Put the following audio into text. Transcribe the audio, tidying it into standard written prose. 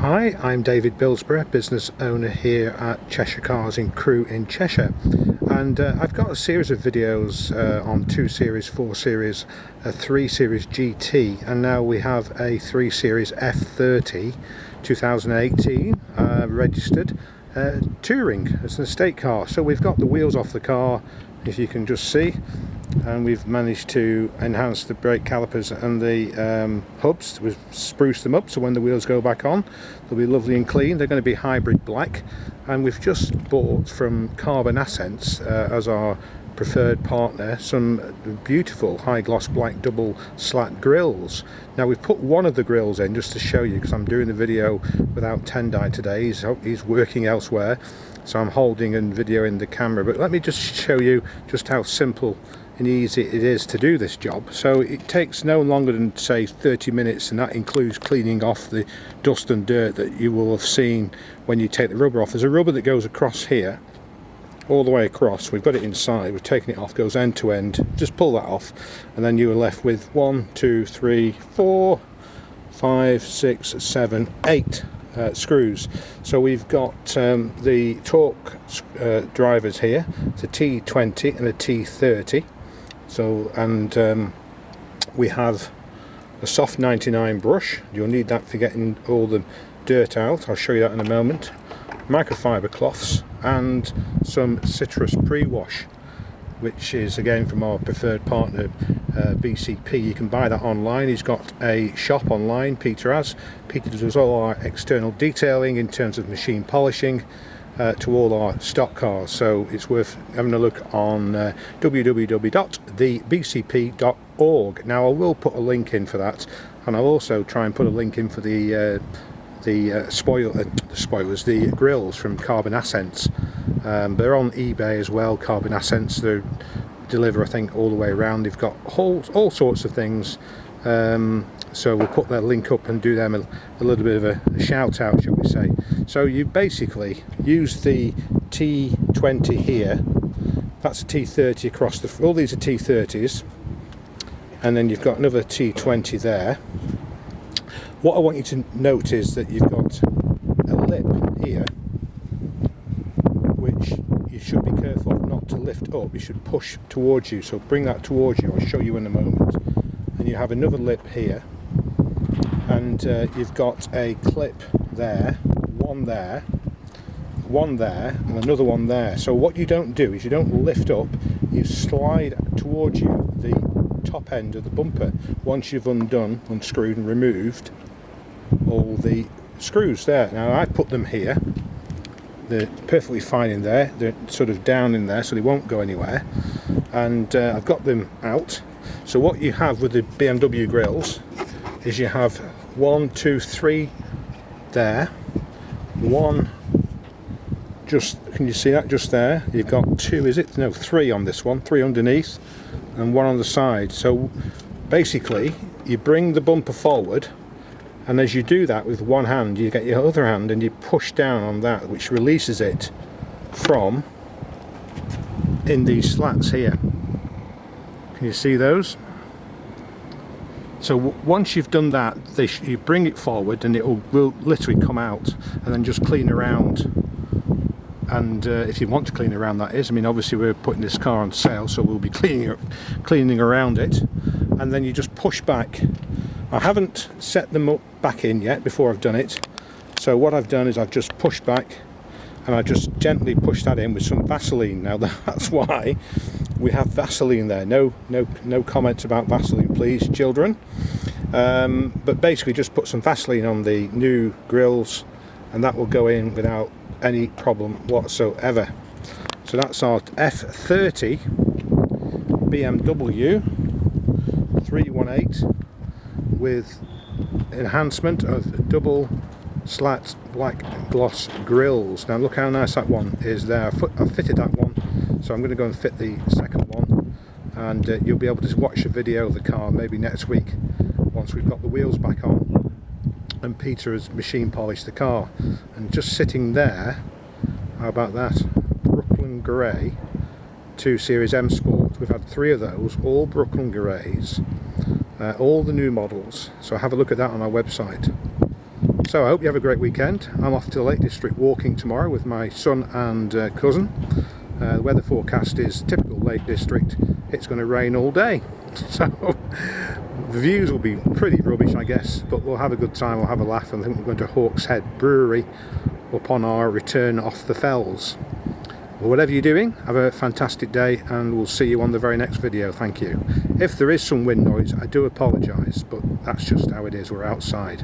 Hi, I'm David Bilsborough, business owner here at Cheshire Cars in Crewe in Cheshire, and I've got a series of videos on 2 Series, 4 Series, a 3 Series GT, and now we have a 3 Series F30 2018 registered touring. It's an estate car, so we've got the wheels off the car, if you can just see, and we've managed to enhance the brake calipers and the hubs. We've spruced them up so when the wheels go back on they'll be lovely and clean. They're going to be hybrid black, and we've just bought from Carbon Ascents as our preferred partner some beautiful high gloss black double slat grills. Now we've put one of the grills in just to show you, because I'm doing the video without Tendai today. He's working elsewhere, so I'm holding and videoing the camera, but let me just show you just how simple and easy it is to do this job. So it takes no longer than, say, 30 minutes, and that includes cleaning off the dust and dirt that you will have seen when you take the rubber off. There's a rubber that goes across here, all the way across. We've got it inside, we've taken it off, goes end to end. Just pull that off, and then you are left with 1, 2, 3, 4, 5, 6, 7, 8 screws. So we've got the torque drivers here. It's a T20 and a T30. So, and we have a soft 99 brush. You'll need that for getting all the dirt out. I'll show you that in a moment. Microfiber cloths and some citrus pre-wash, which is again from our preferred partner BCP. You can buy that online. He's got a shop online, Peter has. Peter does all our external detailing in terms of machine polishing to all our stock cars, so it's worth having a look on www.thebcp.org. Now I will put a link in for that, and I'll also try and put a link in for the grills from Carbon Ascents. They're on eBay as well. Carbon Ascents, they deliver, I think, all the way around. They've got all sorts of things, so we'll put their link up and do them a little bit of a shout out, shall we say. So you basically use the T20 here, that's a T30 across the, all these are T30s, and then you've got another T20 there. What I want you to note is that you've got a lip here which you should be careful not to lift up. You should push towards you, so bring that towards you. I'll show you in a moment. And you have another lip here, and you've got a clip there, one there, and another one there. So what you don't do is you don't lift up, you slide towards you the top end of the bumper once you've unscrewed and removed all the screws there. Now I put them here, they're perfectly fine in there, they're sort of down in there so they won't go anywhere, and I've got them out. So what you have with the BMW grills is you have 1, 2, 3 there, one just, can you see that just there? You've got 2, is it? No, 3 on this one, 3 underneath and 1 on the side. So basically you bring the bumper forward, and as you do that with one hand, you get your other hand and you push down on that, which releases it from in these slats here. Can you see those? So once you've done that, you bring it forward and it will literally come out, and then just clean around. And if you want to clean around, that is, I mean, obviously we're putting this car on sale, so we'll be cleaning around it, and then you just push back. I haven't set them up back in yet before I've done it, so what I've done is I've just pushed back, and I just gently push that in with some Vaseline. Now that's why we have Vaseline there. No comments about Vaseline, please, children. But basically just put some Vaseline on the new grills, and that will go in without any problem whatsoever. So that's our F30 BMW 318 with enhancement of double slat black gloss grills. Now look how nice that one is there. I've fitted that one, so I'm going to go and fit the second one, and you'll be able to watch a video of the car maybe next week once we've got the wheels back on and Peter has machine polished the car. And just sitting there, how about that, Brooklyn Grey 2 Series M Sport. We've had 3 of those, all Brooklyn Greys, all the new models, so have a look at that on our website. So So I hope you have a great weekend. I'm off to the Lake District walking tomorrow with my son and cousin. The weather forecast is typical Lake District. It's going to rain all day, so the views will be pretty rubbish, I guess, but we'll have a good time, we'll have a laugh, and I think we're going to Hawkshead Brewery upon our return off the fells. Well, whatever you're doing, have a fantastic day, and we'll see you on the very next video. Thank you. If there is some wind noise, I do apologise, but that's just how it is, we're outside.